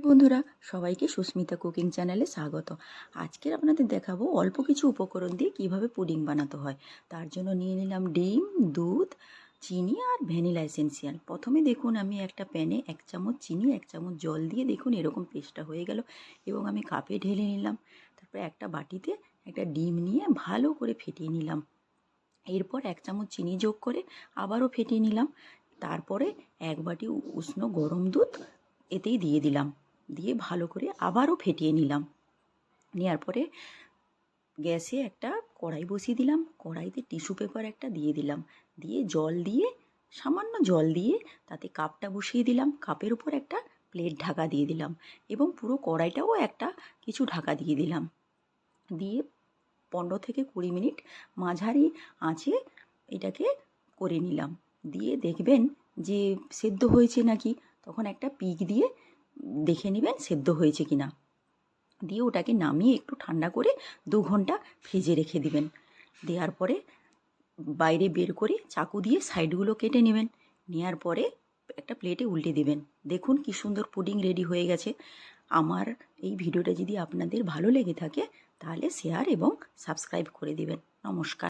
বন্ধুরা সবাইকে সুস্মিতা কুকিং চ্যানেলে স্বাগত। আজকের আপনাদের দেখাবো অল্প কিছু উপকরণ দিয়ে কিভাবে পুডিং বানাতে হয়। তার জন্য নিয়ে নিলাম ডিম, দুধ, চিনি আর ভ্যানিলা এসেন্সিয়াল। প্রথমে দেখুন আমি একটা প্যানে 1 চামচ চিনি 1 চামচ জল দিয়ে দেখুন এরকম পেস্টটা হয়ে গেল এবং আমি কাপে ঢেলে নিলাম। তারপরে একটা বাটিতে একটা ডিম নিয়ে ভালো করে ফেটিয়ে নিলাম। এরপর 1 চামচ চিনি যোগ করে আবারও ফেটিয়ে নিলাম। তারপরে 1 বাটি উষ্ণ গরম দুধ এতেই দিয়ে দিলাম, দিয়ে ভালো করে আবারও ফেটিয়ে নিলাম। নেওয়ার পরে গ্যাসে একটা কড়াই বসিয়ে দিলাম, কড়াইতে টিস্যু পেপার একটা দিয়ে দিলাম, দিয়ে জল দিয়ে সামান্য জল দিয়ে তাতে কাপটা বসিয়ে দিলাম, কাপের উপর একটা প্লেট ঢাকা দিয়ে দিলাম এবং পুরো কড়াইটাও একটা কিছু ঢাকা দিয়ে দিলাম। দিয়ে 15 থেকে 20 মিনিট মাঝারি আঁচে এটাকে করে নিলাম। দিয়ে দেখবেন যে সেদ্ধ হয়েছে নাকি, তখন একটা পিক দিয়ে দেখে নেবেন সেদ্ধ হয়েছে কিনা। দিয়ে ওটাকে নামিয়ে একটু ঠান্ডা করে 2 ঘন্টা ফ্রিজে রেখে দিবেন। দেওয়ার পরে বাইরে বের করে চাকু দিয়ে সাইডগুলো কেটে নেবেন। নেওয়ার পরে একটা প্লেটে উল্টে দেবেন। দেখুন কি সুন্দর পুডিং রেডি হয়ে গেছে। আমার এই ভিডিওটা যদি আপনাদের ভালো লেগে থাকে তাহলে শেয়ার এবং সাবস্ক্রাইব করে দিবেন। নমস্কার।